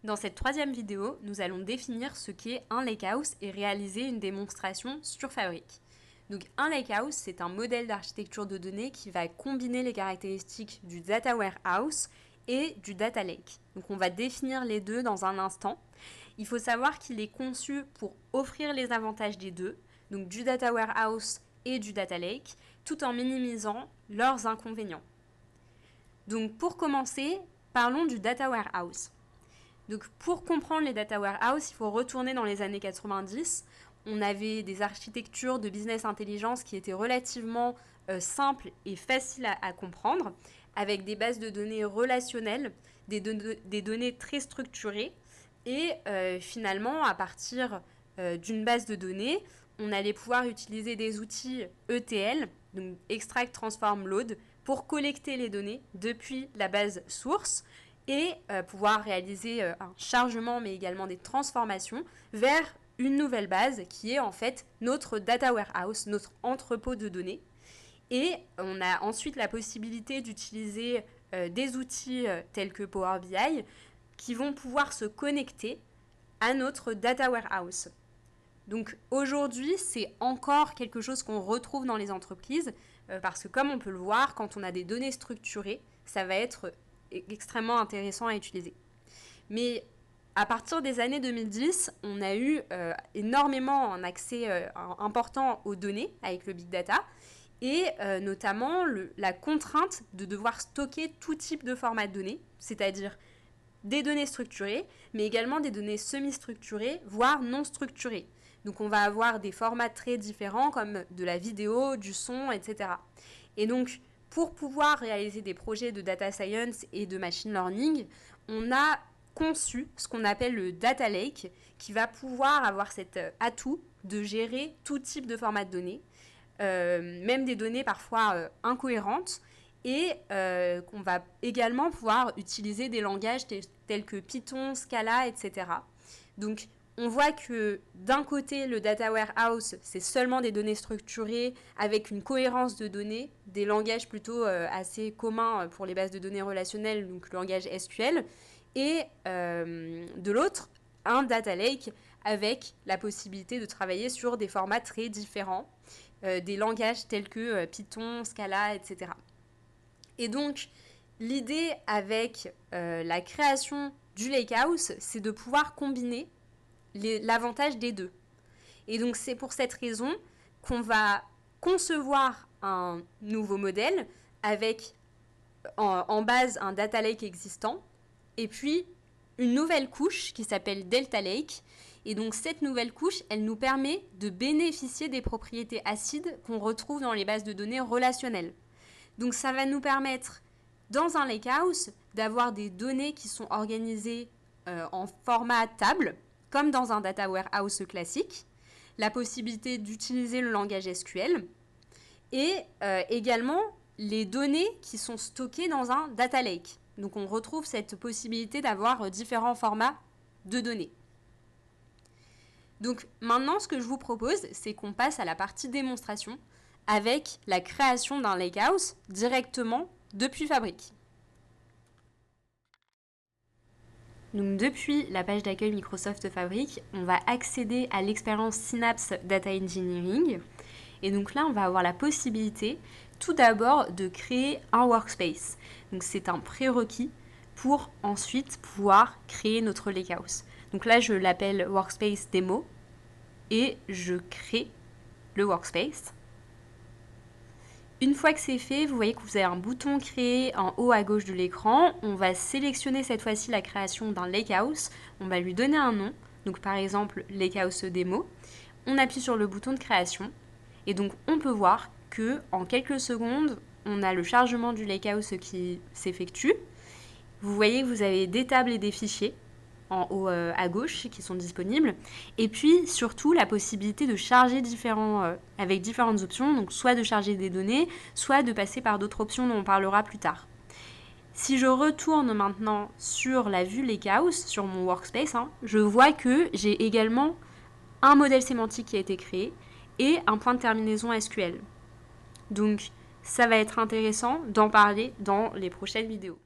Dans cette troisième vidéo, nous allons définir ce qu'est un lakehouse et réaliser une démonstration sur Fabric. Donc un lakehouse, c'est un modèle d'architecture de données qui va combiner les caractéristiques du data warehouse et du data lake. Donc on va définir les deux dans un instant. Il faut savoir qu'il est conçu pour offrir les avantages des deux, donc du data warehouse et du data lake, tout en minimisant leurs inconvénients. Donc pour commencer, parlons du data warehouse. Donc pour comprendre les data warehouse, il faut retourner dans les années 90. On avait des architectures de business intelligence qui étaient relativement simples et faciles à comprendre, avec des bases de données relationnelles, des données très structurées. Et finalement, à partir d'une base de données, on allait pouvoir utiliser des outils ETL, donc Extract, Transform, Load, pour collecter les données depuis la base source et pouvoir réaliser un chargement mais également des transformations vers une nouvelle base qui est en fait notre data warehouse, notre entrepôt de données. Et on a ensuite la possibilité d'utiliser des outils tels que Power BI qui vont pouvoir se connecter à notre data warehouse. Donc aujourd'hui, c'est encore quelque chose qu'on retrouve dans les entreprises parce que comme on peut le voir, quand on a des données structurées, ça va être extrêmement intéressant à utiliser. Mais à partir des années 2010, on a eu énormément un accès important aux données avec le big data et notamment la contrainte de devoir stocker tout type de format de données, c'est-à-dire des données structurées, mais également des données semi-structurées, voire non structurées. Donc on va avoir des formats très différents comme de la vidéo, du son, etc. Et donc pour pouvoir réaliser des projets de data science et de machine learning, on a conçu ce qu'on appelle le data lake qui va pouvoir avoir cet atout de gérer tout type de format de données, même des données parfois incohérentes, et qu'on va également pouvoir utiliser des langages tels que Python, Scala, etc. Donc on voit que d'un côté, le data warehouse, c'est seulement des données structurées avec une cohérence de données, des langages plutôt assez communs pour les bases de données relationnelles, donc le langage SQL, et de l'autre, un data lake avec la possibilité de travailler sur des formats très différents, des langages tels que Python, Scala, etc. Et donc, l'idée avec la création du lakehouse, c'est de pouvoir combiner l'avantage des deux. Et donc c'est pour cette raison qu'on va concevoir un nouveau modèle avec en base un data lake existant et puis une nouvelle couche qui s'appelle Delta Lake. Et donc cette nouvelle couche, elle nous permet de bénéficier des propriétés acides qu'on retrouve dans les bases de données relationnelles. Donc ça va nous permettre dans un lakehouse d'avoir des données qui sont organisées en format table, comme dans un data warehouse classique, la possibilité d'utiliser le langage SQL et également les données qui sont stockées dans un data lake. Donc on retrouve cette possibilité d'avoir différents formats de données. Donc maintenant, ce que je vous propose, c'est qu'on passe à la partie démonstration avec la création d'un lakehouse directement depuis Fabric. Donc depuis la page d'accueil Microsoft Fabric, on va accéder à l'expérience Synapse Data Engineering. Et donc là, on va avoir la possibilité tout d'abord de créer un workspace. Donc c'est un prérequis pour ensuite pouvoir créer notre lakehouse. Donc là, je l'appelle Workspace Demo et je crée le workspace. Une fois que c'est fait, vous voyez que vous avez un bouton créé en haut à gauche de l'écran. On va sélectionner cette fois-ci la création d'un lakehouse. On va lui donner un nom, donc par exemple lakehouse démo. On appuie sur le bouton de création et donc on peut voir que en quelques secondes, on a le chargement du lakehouse qui s'effectue. Vous voyez que vous avez des tables et des fichiers en haut à gauche qui sont disponibles, et puis surtout la possibilité de charger avec différentes options, donc soit de charger des données, soit de passer par d'autres options dont on parlera plus tard. Si je retourne maintenant sur la vue lakehouse, sur mon workspace, je vois que j'ai également un modèle sémantique qui a été créé et un point de terminaison SQL. Donc ça va être intéressant d'en parler dans les prochaines vidéos.